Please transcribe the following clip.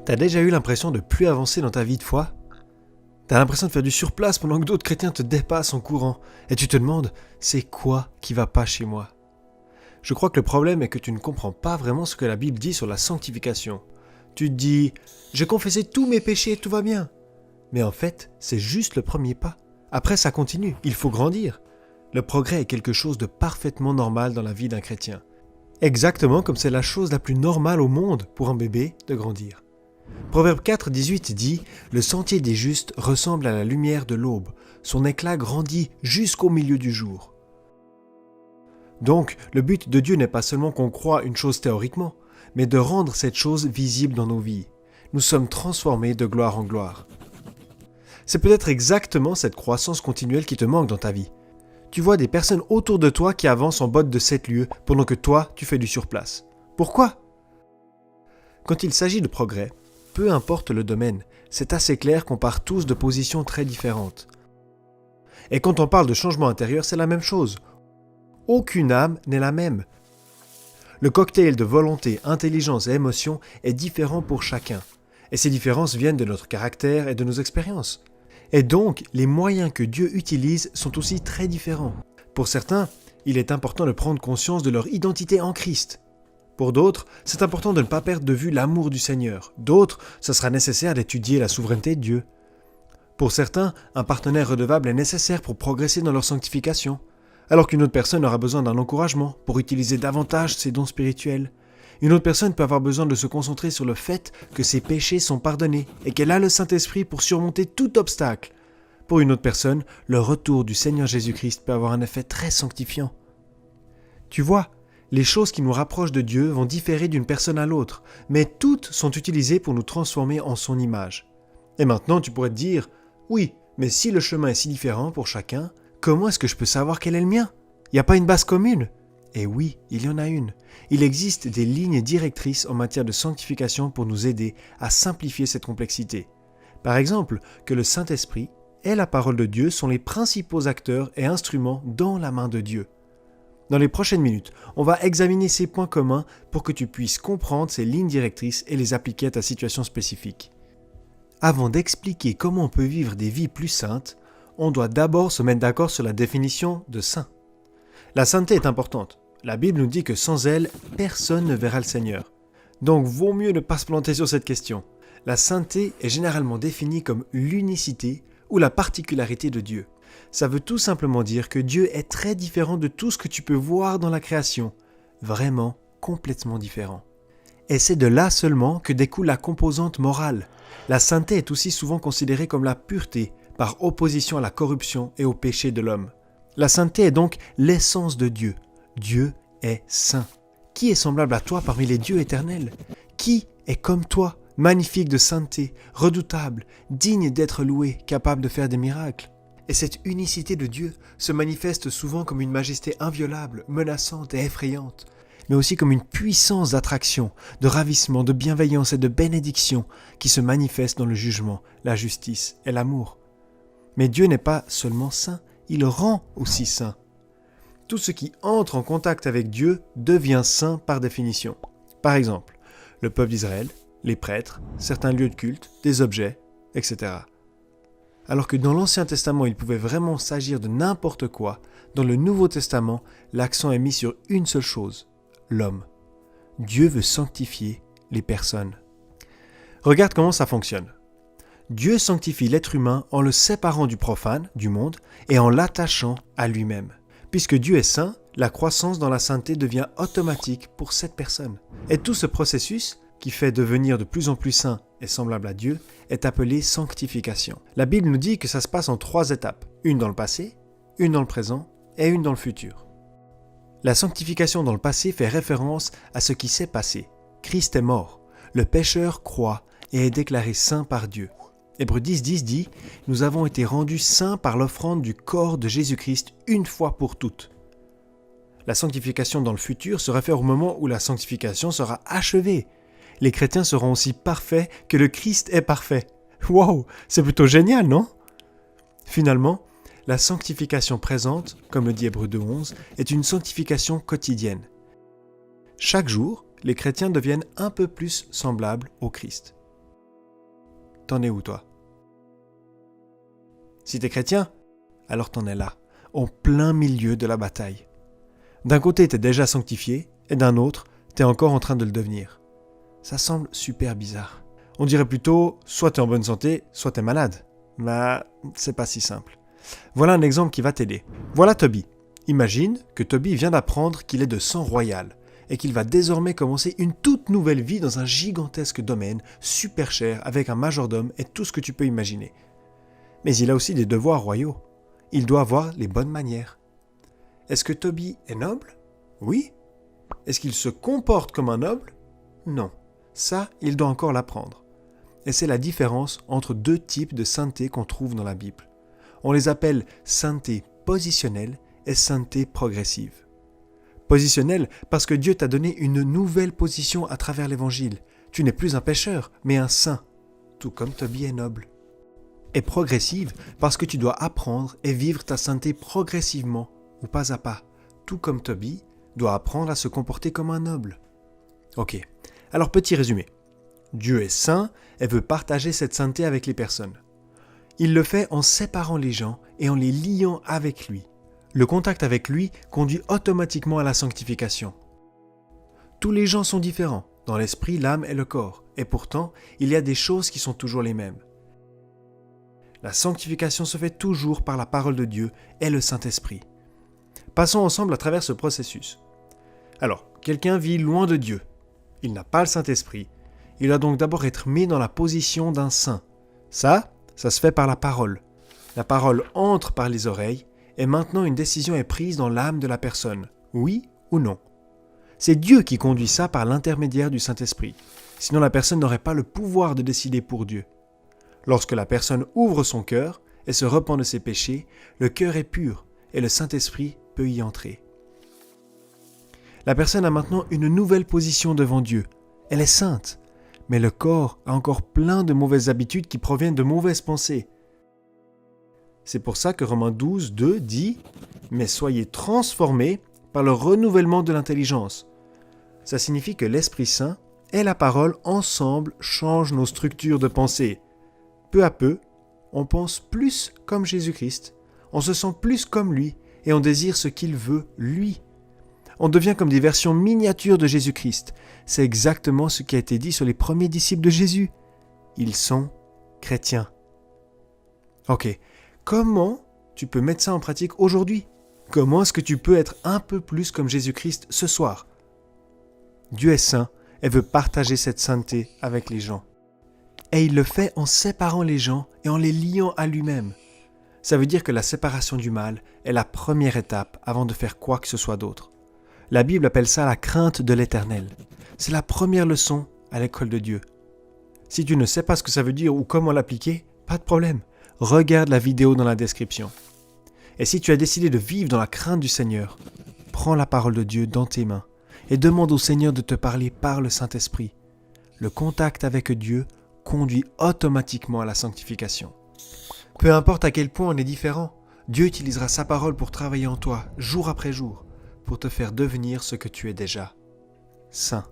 T'as déjà eu l'impression de plus avancer dans ta vie de foi? T'as l'impression de faire du surplace pendant que d'autres chrétiens te dépassent en courant, et tu te demandes, c'est quoi qui va pas chez moi? Je crois que le problème est que tu ne comprends pas vraiment ce que la Bible dit sur la sanctification. Tu te dis, j'ai confessé tous mes péchés, tout va bien. Mais en fait, c'est juste le premier pas. Après, ça continue, il faut grandir. Le progrès est quelque chose de parfaitement normal dans la vie d'un chrétien. Exactement comme c'est la chose la plus normale au monde pour un bébé de grandir. Proverbe 4, 18 dit « Le sentier des justes ressemble à la lumière de l'aube. Son éclat grandit jusqu'au milieu du jour. » Donc, le but de Dieu n'est pas seulement qu'on croie une chose théoriquement, mais de rendre cette chose visible dans nos vies. Nous sommes transformés de gloire en gloire. C'est peut-être exactement cette croissance continuelle qui te manque dans ta vie. Tu vois des personnes autour de toi qui avancent en botte de 7 lieues pendant que toi, tu fais du surplace. Pourquoi? Quand il s'agit de progrès, peu importe le domaine, c'est assez clair qu'on part tous de positions très différentes. Et quand on parle de changement intérieur, c'est la même chose. Aucune âme n'est la même. Le cocktail de volonté, intelligence et émotion est différent pour chacun. Et ces différences viennent de notre caractère et de nos expériences. Et donc, les moyens que Dieu utilise sont aussi très différents. Pour certains, il est important de prendre conscience de leur identité en Christ. Pour d'autres, c'est important de ne pas perdre de vue l'amour du Seigneur. D'autres, ce sera nécessaire d'étudier la souveraineté de Dieu. Pour certains, un partenaire redevable est nécessaire pour progresser dans leur sanctification, alors qu'une autre personne aura besoin d'un encouragement pour utiliser davantage ses dons spirituels. Une autre personne peut avoir besoin de se concentrer sur le fait que ses péchés sont pardonnés et qu'elle a le Saint-Esprit pour surmonter tout obstacle. Pour une autre personne, le retour du Seigneur Jésus-Christ peut avoir un effet très sanctifiant. Tu vois, les choses qui nous rapprochent de Dieu vont différer d'une personne à l'autre, mais toutes sont utilisées pour nous transformer en son image. Et maintenant, tu pourrais te dire, oui, mais si le chemin est si différent pour chacun, comment est-ce que je peux savoir quel est le mien? Il n'y a pas une base commune? Et oui, il y en a une. Il existe des lignes directrices en matière de sanctification pour nous aider à simplifier cette complexité. Par exemple, que le Saint-Esprit et la parole de Dieu sont les principaux acteurs et instruments dans la main de Dieu. Dans les prochaines minutes, on va examiner ces points communs pour que tu puisses comprendre ces lignes directrices et les appliquer à ta situation spécifique. Avant d'expliquer comment on peut vivre des vies plus saintes, on doit d'abord se mettre d'accord sur la définition de saint. La sainteté est importante. La Bible nous dit que sans elle, personne ne verra le Seigneur. Donc vaut mieux ne pas se planter sur cette question. La sainteté est généralement définie comme l'unicité ou la particularité de Dieu. Ça veut tout simplement dire que Dieu est très différent de tout ce que tu peux voir dans la création. Vraiment complètement différent. Et c'est de là seulement que découle la composante morale. La sainteté est aussi souvent considérée comme la pureté, par opposition à la corruption et au péché de l'homme. La sainteté est donc l'essence de Dieu. Dieu est saint. Qui est semblable à toi parmi les dieux éternels? Qui est comme toi, magnifique de sainteté, redoutable, digne d'être loué, capable de faire des miracles? Et cette unicité de Dieu se manifeste souvent comme une majesté inviolable, menaçante et effrayante, mais aussi comme une puissance d'attraction, de ravissement, de bienveillance et de bénédiction qui se manifeste dans le jugement, la justice et l'amour. Mais Dieu n'est pas seulement saint, il rend aussi saint. Tout ce qui entre en contact avec Dieu devient saint par définition. Par exemple, le peuple d'Israël, les prêtres, certains lieux de culte, des objets, etc. Alors que dans l'Ancien Testament, il pouvait vraiment s'agir de n'importe quoi, dans le Nouveau Testament, l'accent est mis sur une seule chose, l'homme. Dieu veut sanctifier les personnes. Regarde comment ça fonctionne. Dieu sanctifie l'être humain en le séparant du profane, du monde, et en l'attachant à lui-même. Puisque Dieu est saint, la croissance dans la sainteté devient automatique pour cette personne. Et tout ce processus, qui fait devenir de plus en plus saint et semblable à Dieu, est appelé sanctification. La Bible nous dit que ça se passe en 3 étapes, une dans le passé, une dans le présent et une dans le futur. La sanctification dans le passé fait référence à ce qui s'est passé. Christ est mort, le pécheur croit et est déclaré saint par Dieu. Hébreux 10.10 dit « Nous avons été rendus saints par l'offrande du corps de Jésus-Christ une fois pour toutes. » La sanctification dans le futur se réfère au moment où la sanctification sera achevée. Les chrétiens seront aussi parfaits que le Christ est parfait. Wow, c'est plutôt génial, non? Finalement, la sanctification présente, comme le dit Hébreux 2.11, est une sanctification quotidienne. Chaque jour, les chrétiens deviennent un peu plus semblables au Christ. t'en es où toi? Si t'es chrétien, alors t'en es là, en plein milieu de la bataille. D'un côté, t'es déjà sanctifié, et d'un autre, t'es encore en train de le devenir. Ça semble super bizarre. On dirait plutôt, soit t'es en bonne santé, soit t'es malade. Mais c'est pas si simple. Voilà un exemple qui va t'aider. Voilà Toby. Imagine que Toby vient d'apprendre qu'il est de sang royal et qu'il va désormais commencer une toute nouvelle vie dans un gigantesque domaine, super cher, avec un majordome et tout ce que tu peux imaginer. Mais il a aussi des devoirs royaux. Il doit avoir les bonnes manières. Est-ce que Toby est noble? Oui. Est-ce qu'il se comporte comme un noble? Non. Ça, il doit encore l'apprendre. Et c'est la différence entre deux types de sainteté qu'on trouve dans la Bible. On les appelle sainteté positionnelle et sainteté progressive. Positionnelle parce que Dieu t'a donné une nouvelle position à travers l'Évangile. Tu n'es plus un pécheur, mais un saint, tout comme Toby est noble. Et progressive parce que tu dois apprendre et vivre ta sainteté progressivement, ou pas à pas, tout comme Toby doit apprendre à se comporter comme un noble. Ok, alors petit résumé. Dieu est saint et veut partager cette sainteté avec les personnes. Il le fait en séparant les gens et en les liant avec lui. Le contact avec lui conduit automatiquement à la sanctification. Tous les gens sont différents, dans l'esprit, l'âme et le corps, et pourtant, il y a des choses qui sont toujours les mêmes. La sanctification se fait toujours par la parole de Dieu et le Saint-Esprit. Passons ensemble à travers ce processus. Alors, quelqu'un vit loin de Dieu. Il n'a pas le Saint-Esprit. Il doit donc d'abord être mis dans la position d'un saint. Ça se fait par la parole. La parole entre par les oreilles et maintenant une décision est prise dans l'âme de la personne, oui ou non. C'est Dieu qui conduit ça par l'intermédiaire du Saint-Esprit. Sinon la personne n'aurait pas le pouvoir de décider pour Dieu. Lorsque la personne ouvre son cœur et se repent de ses péchés, le cœur est pur et le Saint-Esprit peut y entrer. La personne a maintenant une nouvelle position devant Dieu. Elle est sainte, mais le corps a encore plein de mauvaises habitudes qui proviennent de mauvaises pensées. C'est pour ça que Romains 12, 2 dit « Mais soyez transformés par le renouvellement de l'intelligence ». Ça signifie que l'Esprit Saint et la parole ensemble changent nos structures de pensée. Peu à peu, on pense plus comme Jésus-Christ, on se sent plus comme lui et on désire ce qu'il veut, lui. On devient comme des versions miniatures de Jésus-Christ. C'est exactement ce qui a été dit sur les premiers disciples de Jésus. Ils sont chrétiens. Ok, comment tu peux mettre ça en pratique aujourd'hui? Comment est-ce que tu peux être un peu plus comme Jésus-Christ ce soir? Dieu est saint et veut partager cette sainteté avec les gens. Et il le fait en séparant les gens et en les liant à lui-même. Ça veut dire que la séparation du mal est la première étape avant de faire quoi que ce soit d'autre. La Bible appelle ça la crainte de l'Éternel. C'est la première leçon à l'école de Dieu. Si tu ne sais pas ce que ça veut dire ou comment l'appliquer, pas de problème. Regarde la vidéo dans la description. Et si tu as décidé de vivre dans la crainte du Seigneur, prends la parole de Dieu dans tes mains et demande au Seigneur de te parler par le Saint-Esprit. Le contact avec Dieu conduit automatiquement à la sanctification. Peu importe à quel point on est différent, Dieu utilisera sa parole pour travailler en toi, jour après jour, pour te faire devenir ce que tu es déjà, saint.